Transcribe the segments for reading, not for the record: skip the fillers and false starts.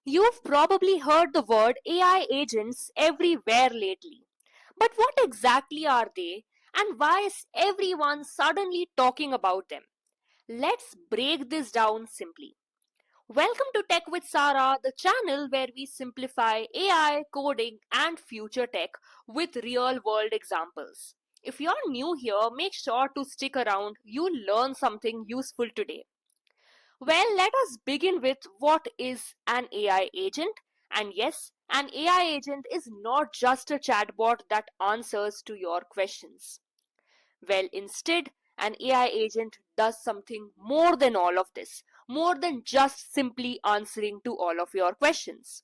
You've probably heard the word AI agents everywhere lately. But what exactly are they, and why is everyone suddenly talking about them? Let's break this down simply. Welcome to Tech with Saara, the channel where we simplify AI, coding, and future tech with real world examples. If you're new here, make sure to stick around. You'll learn something useful today. Well, let us begin with what is an AI agent. And yes, an AI agent is not just a chatbot that answers to your questions. Well, instead, an AI agent does something more than all of this, more than just simply answering to all of your questions.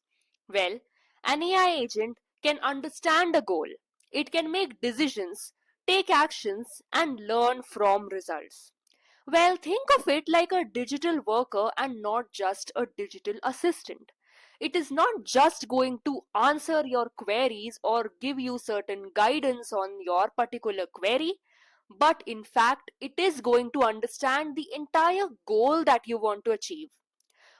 Well, an AI agent can understand a goal, it can make decisions, take actions, and learn from results. Well, think of it like a digital worker and not just a digital assistant. It is not just going to answer your queries or give you certain guidance on your particular query, but in fact, it is going to understand the entire goal that you want to achieve.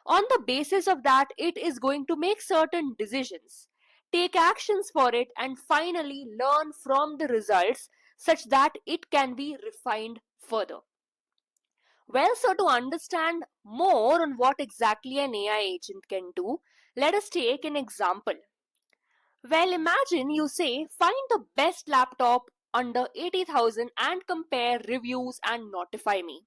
On the basis of that, it is going to make certain decisions, take actions for it, and finally learn from the results such that it can be refined further. Well, so to understand more on what exactly an AI agent can do, let us take an example. Well, imagine you say, find the best laptop under 80,000 and compare reviews and notify me.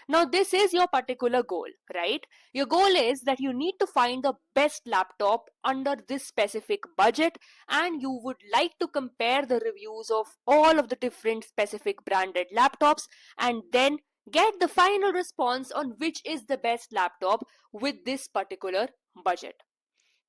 Now, this is your particular goal, right? Your goal is that you need to find the best laptop under this specific budget, and you would like to compare the reviews of all of the different specific branded laptops and then get the final response on which is the best laptop with this particular budget.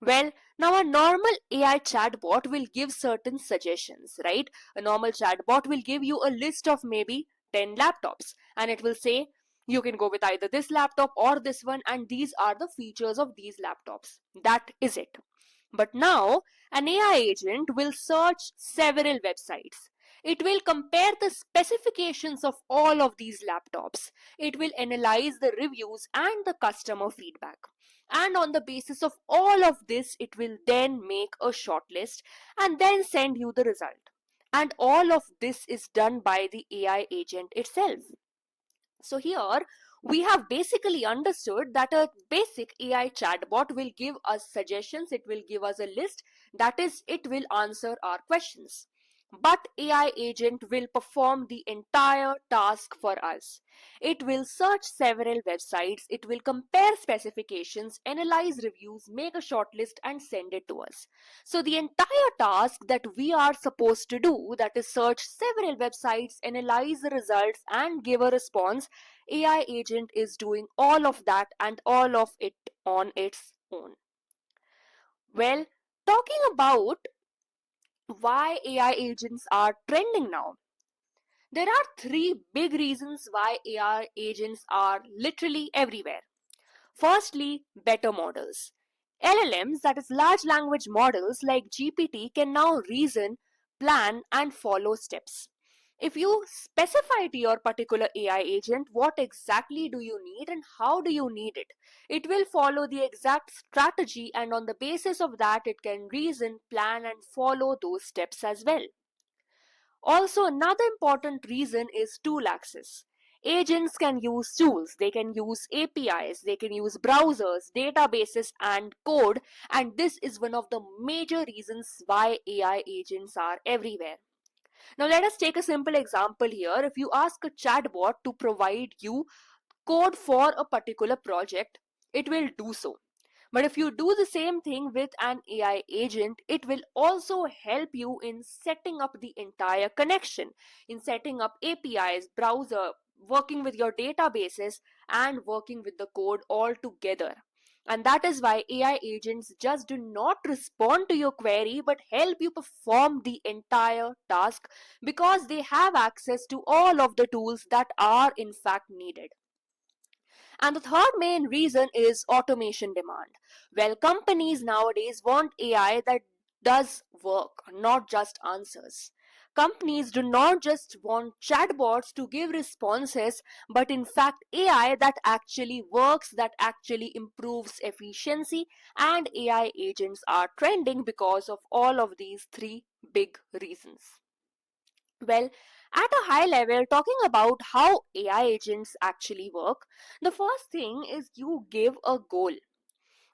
Well, now a normal AI chatbot will give certain suggestions, right? A normal chatbot will give you a list of maybe 10 laptops and it will say you can go with either this laptop or this one, and these are the features of these laptops. That is it. But now, an AI agent will search several websites. It will compare the specifications of all of these laptops. It will analyze the reviews and the customer feedback. And on the basis of all of this, it will then make a shortlist and then send you the result. And all of this is done by the AI agent itself. So here we have basically understood that a basic AI chatbot will give us suggestions, it will give us a list, that is, it will answer our questions. But AI agent will perform the entire task for us. It will search several websites, it will compare specifications, analyze reviews, make a shortlist and send it to us. So the entire task that we are supposed to do, that is search several websites, analyze the results and give a response, AI agent is doing all of that and all of it on its own. Well, talking about why AI agents are trending now. There are three big reasons why AI agents are literally everywhere. Firstly, better models. LLMs, that is large language models like GPT, can now reason, plan, and follow steps. If you specify to your particular AI agent what exactly do you need and how do you need it, it will follow the exact strategy, and on the basis of that, it can reason, plan, and follow those steps as well. Also, another important reason is tool access. Agents can use tools, they can use APIs, they can use browsers, databases, and code, and this is one of the major reasons why AI agents are everywhere. Now, let us take a simple example here. If you ask a chatbot to provide you code for a particular project, it will do so. But if you do the same thing with an AI agent, it will also help you in setting up the entire connection, in setting up APIs, browser, working with your databases, and working with the code all together. And that is why AI agents just do not respond to your query but help you perform the entire task because they have access to all of the tools that are in fact needed. And the third main reason is automation demand. Well, companies nowadays want AI that does work, not just answers. Companies do not just want chatbots to give responses, but in fact AI that actually works, that actually improves efficiency, and AI agents are trending because of all of these three big reasons. Well, at a high level, talking about how AI agents actually work, the first thing is you give a goal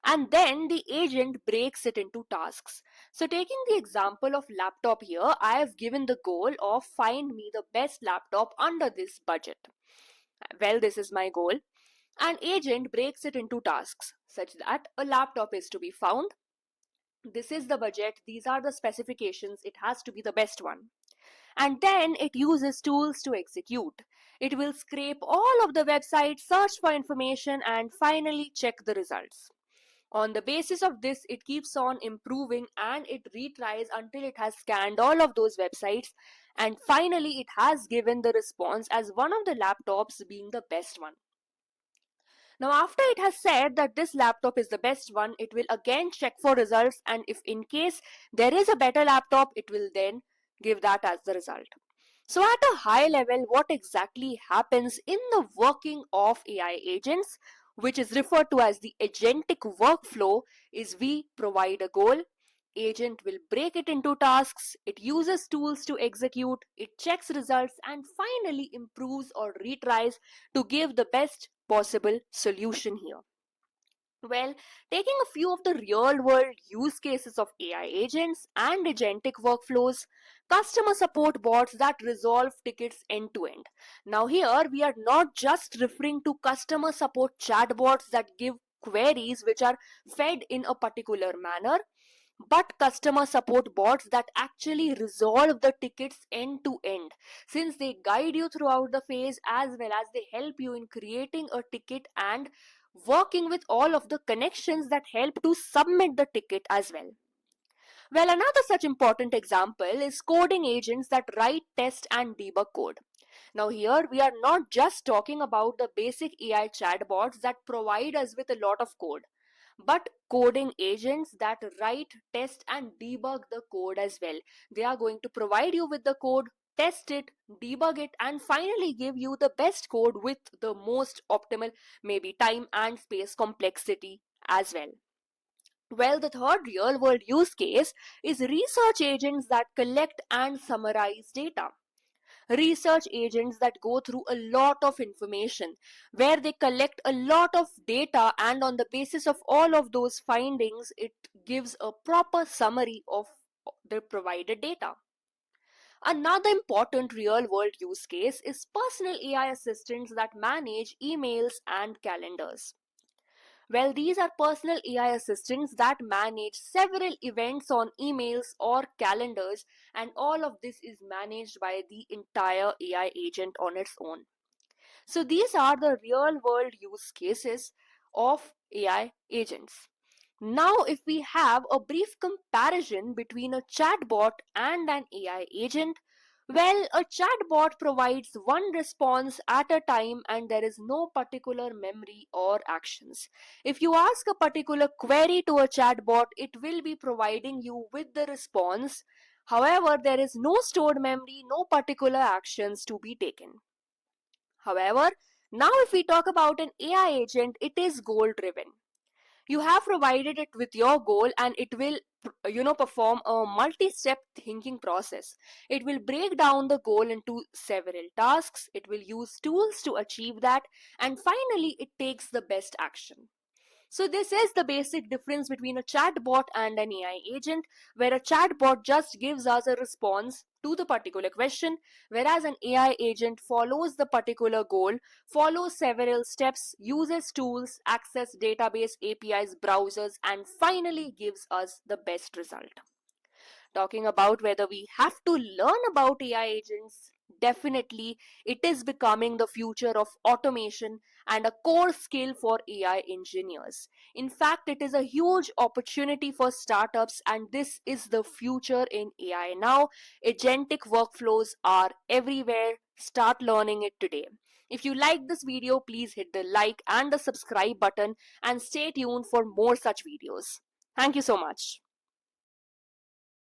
and then the agent breaks it into tasks. So taking the example of laptop here, I have given the goal of find me the best laptop under this budget. Well, this is my goal. An agent breaks it into tasks such that a laptop is to be found. This is the budget, these are the specifications, it has to be the best one. And then it uses tools to execute. It will scrape all of the websites, search for information, and finally check the results. On the basis of this, it keeps on improving and it retries until it has scanned all of those websites, and finally it has given the response as one of the laptops being the best one. Now, after it has said that this laptop is the best one, it will again check for results, and if in case there is a better laptop, it will then give that as the result. So, at a high level, what exactly happens in the working of AI agents, which is referred to as the agentic workflow, is we provide a goal. Agent will break it into tasks, it uses tools to execute, it checks results, and finally improves or retries to give the best possible solution here. Well, taking a few of the real world use cases of AI agents and agentic workflows, customer support bots that resolve tickets end to end. Now, here we are not just referring to customer support chatbots that give queries which are fed in a particular manner, but customer support bots that actually resolve the tickets end to end, since they guide you throughout the phase as well as they help you in creating a ticket and working with all of the connections that help to submit the ticket as well. Well, another such important example is coding agents that write, test, and debug code. Now, here we are not just talking about the basic AI chatbots that provide us with a lot of code, but coding agents that write, test, and debug the code as well. They are going to provide you with the code, test it, debug it, and finally give you the best code with the most optimal, maybe time and space complexity as well. Well, the third real world use case is research agents that collect and summarize data. Research agents that go through a lot of information, where they collect a lot of data, and on the basis of all of those findings, it gives a proper summary of the provided data. Another important real world use case is personal AI assistants that manage emails and calendars. Well, these are personal AI assistants that manage several events on emails or calendars, and all of this is managed by the entire AI agent on its own. So, these are the real world use cases of AI agents. Now, if we have a brief comparison between a chatbot and an AI agent, well, a chatbot provides one response at a time and there is no particular memory or actions. If you ask a particular query to a chatbot, it will be providing you with the response. However, there is no stored memory, no particular actions to be taken. However, now if we talk about an AI agent, it is goal driven. You have provided it with your goal and it will perform a multi-step thinking process. It will break down the goal into several tasks, it will use tools to achieve that, and finally it takes the best action. So this is the basic difference between a chatbot and an AI agent, where a chatbot just gives us a response to the particular question, whereas an AI agent follows the particular goal, follows several steps, uses tools, access database, APIs, browsers, and finally gives us the best result. Talking about whether we have to learn about AI agents, definitely it is becoming the future of automation and a core skill for AI engineers. In fact, it is a huge opportunity for startups, and this is the future in AI now. Agentic workflows are everywhere. Start learning it today. If you like this video, please hit the like and the subscribe button and stay tuned for more such videos. Thank you so much.